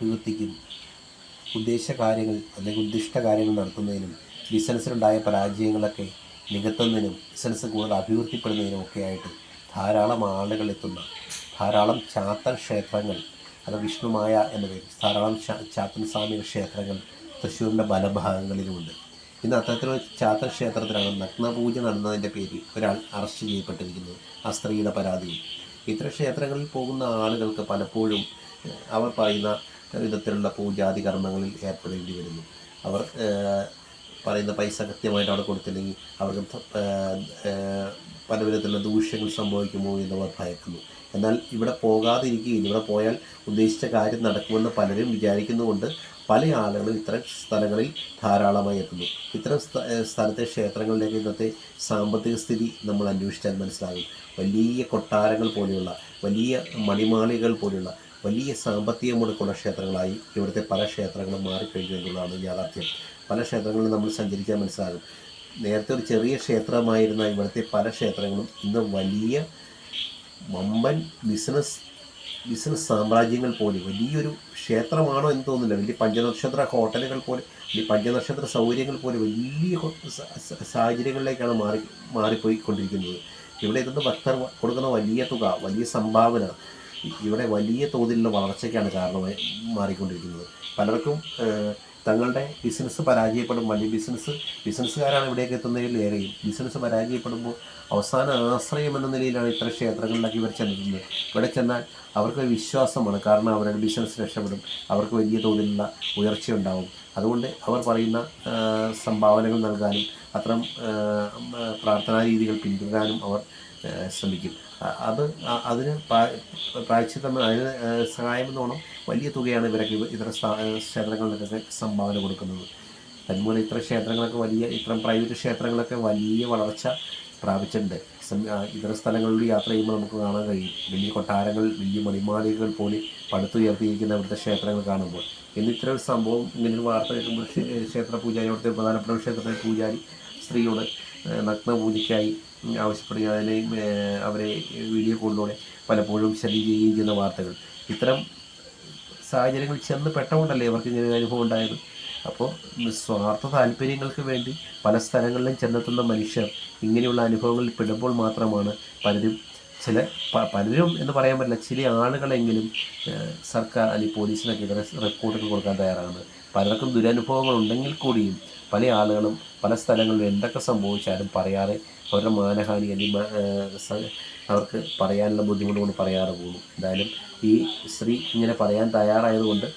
അഭിവൃദ്ധിക്കും ഉദ്ദേശ കാര്യങ്ങൾ അല്ലെങ്കിൽ ഉദ്ദിഷ്ട കാര്യങ്ങൾ നടത്തുന്നതിനും ബിസിനസ്സിലുണ്ടായ പരാജയങ്ങളൊക്കെ നികത്തുന്നതിനും ബിസിനസ് കൂടുതൽ അഭിവൃദ്ധിപ്പെടുന്നതിനും ഒക്കെ ആയിട്ട് ധാരാളം ആളുകൾ എത്തുന്ന ധാരാളം ചാത്തൻ ക്ഷേത്രങ്ങൾ, അത് വിഷ്ണുമായ എന്ന പേര് ധാരാളം ചാത്തൻ സ്വാമിയുടെ ക്ഷേത്രങ്ങൾ തൃശ്ശൂരിൻ്റെ പല ഭാഗങ്ങളിലുമുണ്ട്. ഇന്ന് അത്തരത്തിലൊരു ചാത്തൻ ക്ഷേത്രത്തിലാണ് നഗ്നപൂജ നടന്നതിൻ്റെ പേരിൽ ഒരാൾ അറസ്റ്റ് ചെയ്യപ്പെട്ടിരിക്കുന്നത്, ആ സ്ത്രീയുടെ പരാതിയിൽ. ഇത്തരം ക്ഷേത്രങ്ങളിൽ പോകുന്ന ആളുകൾക്ക് പലപ്പോഴും അവർ പറയുന്ന വിധത്തിലുള്ള പൂജാതി കർമ്മങ്ങളിൽ ഏർപ്പെടേണ്ടി വരുന്നു. അവർ പറയുന്ന പൈസ കൃത്യമായിട്ട് അവിടെ കൊടുത്തില്ലെങ്കിൽ അവർക്ക് പല വിധത്തിലുള്ള ദൂഷ്യങ്ങൾ സംഭവിക്കുമോ എന്നവർ ഭയക്കുന്നു. എന്നാൽ ഇവിടെ പോകാതിരിക്കുകയും ഇവിടെ പോയാൽ ഉദ്ദേശിച്ച കാര്യം നടക്കുമെന്ന് പലരും വിചാരിക്കുന്നുകൊണ്ട് പല ആളുകളും ഇത്തരം സ്ഥലങ്ങളിൽ ധാരാളമായി എത്തുന്നു. ഇത്തരം സ്ഥലത്തെ ക്ഷേത്രങ്ങളിലേക്ക് ഇന്നത്തെ സാമ്പത്തിക സ്ഥിതി നമ്മൾ അന്വേഷിച്ചാൽ മനസ്സിലാകും. വലിയ കൊട്ടാരങ്ങൾ പോലെയുള്ള, വലിയ മണിമാളികൾ പോലെയുള്ള വലിയ സാമ്പത്തിക മുടക്കുള്ള ക്ഷേത്രങ്ങളായി ഇവിടുത്തെ പല ക്ഷേത്രങ്ങളും മാറിക്കഴിഞ്ഞു എന്നുള്ളതാണ് യാഥാർത്ഥ്യം. പല ക്ഷേത്രങ്ങളിലും നമ്മൾ സഞ്ചരിച്ചാൽ മനസ്സിലാകും. നേരത്തെ ഒരു ചെറിയ ക്ഷേത്രമായിരുന്ന ഇവിടുത്തെ പല ക്ഷേത്രങ്ങളും ഇന്ന് വലിയ വമ്പൻ ബിസിനസ് സാമ്രാജ്യങ്ങൾ പോലെ, വലിയൊരു ക്ഷേത്രമാണോ എന്ന് തോന്നുന്നില്ല, വലിയ പഞ്ചനക്ഷത്ര ഹോട്ടലുകൾ പോലെ, വലിയ പഞ്ചനക്ഷത്ര സൗകര്യങ്ങൾ പോലെ വലിയ സാഹചര്യങ്ങളിലേക്കാണ് മാറിപ്പോയിക്കൊണ്ടിരിക്കുന്നത്. ഇവിടെ ഇതൊന്ന് ഭക്തർ കൊടുക്കുന്ന വലിയ തുക, വലിയ സംഭാവന ഇവിടെ വലിയ തോതിലുള്ള വളർച്ചയ്ക്കാണ് കാരണമായി മാറിക്കൊണ്ടിരിക്കുന്നത്. പലർക്കും തങ്ങളുടെ ബിസിനസ് പരാജയപ്പെടും. വലിയ ബിസിനസ്സുകാരാണ് ഇവിടേക്ക് എത്തുന്നതിൽ ഏറെയും. ബിസിനസ് പരാജയപ്പെടുമ്പോൾ അവസാന ആശ്രയം എന്ന നിലയിലാണ് ഇത്തരം ക്ഷേത്രങ്ങളിലേക്ക് ഇവർ ചെന്നെത്തുന്നത്. ഇവിടെ ചെന്നാൽ അവർക്കൊരു വിശ്വാസമാണ്, കാരണം അവരുടെ ബിസിനസ് രക്ഷപ്പെടും, അവർക്ക് വലിയ തോതിലുള്ള ഉയർച്ചയുണ്ടാവും. അതുകൊണ്ട് അവർ പറയുന്ന സംഭാവനകൾ നൽകാനും അത്തരം പ്രാർത്ഥനാ രീതികൾ പിന്തുടരാനും അവർ ശ്രമിക്കും. അതിന് പ്രായശ്ചിത്തം, അതിന് സഹായമെന്നോണം വലിയ തുകയാണ് ഇവരൊക്കെ ഇത്തരം ക്ഷേത്രങ്ങളിലൊക്കെ സംഭാവന കൊടുക്കുന്നത്. തന്മൂലം ഇത്തരം ക്ഷേത്രങ്ങളൊക്കെ ഇത്തരം പ്രൈവറ്റ് ക്ഷേത്രങ്ങളൊക്കെ വലിയ വളർച്ച പ്രാപിച്ചിട്ടുണ്ട്. ഇത്തരം സ്ഥലങ്ങളിൽ യാത്ര ചെയ്യുമ്പോൾ നമുക്ക് കാണാൻ കഴിയും വലിയ കൊട്ടാരങ്ങൾ, വലിയ മണിമാളികകൾ പോലെ പടുത്തുയർത്തിയിരിക്കുന്ന ഇവിടുത്തെ ക്ഷേത്രങ്ങൾ കാണുമ്പോൾ. ഇത്തരം ഒരു സംഭവം, ഇങ്ങനൊരു വാർത്ത കേൾക്കുമ്പോൾ ക്ഷേത്ര പൂജാരി, അവിടുത്തെ പ്രധാനപ്പെട്ട ക്ഷേത്രത്തിലെ പൂജാരി സ്ത്രീയോട് നഗ്നപൂജയ്ക്കായി ആവശ്യപ്പെടുകയും അവരെ വീഡിയോ കോളിലൂടെ പലപ്പോഴും ശല്യം ചെയ്യുകയും ചെയ്യുന്ന വാർത്തകൾ, ഇത്തരം സാഹചര്യങ്ങളിൽ ചെന്ന് പെട്ടുകൊണ്ടല്ലേ ഇവർക്ക് ഇങ്ങനെ അനുഭവം ഉണ്ടായത്. അപ്പോൾ സ്വാർത്ഥ താല്പര്യങ്ങൾക്ക് വേണ്ടി പല സ്ഥലങ്ങളിലും ചെന്നെത്തുന്ന മനുഷ്യർ ഇങ്ങനെയുള്ള അനുഭവങ്ങളിൽ പെടുമ്പോൾ മാത്രമാണ് പലരും എന്ന് പറയാൻ പറ്റില്ല, ചില ആളുകളെങ്കിലും സർക്കാർ അല്ലെങ്കിൽ പോലീസിനൊക്കെ ഇതര റിപ്പോർട്ടുകൾ കൊടുക്കാൻ തയ്യാറാണ്. പലർക്കും ദുരനുഭവങ്ങൾ ഉണ്ടെങ്കിൽ കൂടിയും പല ആളുകളും പല സ്ഥലങ്ങളിലും എന്തൊക്കെ സംഭവിച്ചാലും പറയാതെ അവരുടെ മാനഹാനി അല്ലെങ്കിൽ അവർക്ക് പറയാനുള്ള ബുദ്ധിമുട്ട് കൊണ്ട് പറയാതെ പോകുന്നു. എന്തായാലും ഈ സ്ത്രീ ഇങ്ങനെ പറയാൻ തയ്യാറായതുകൊണ്ട്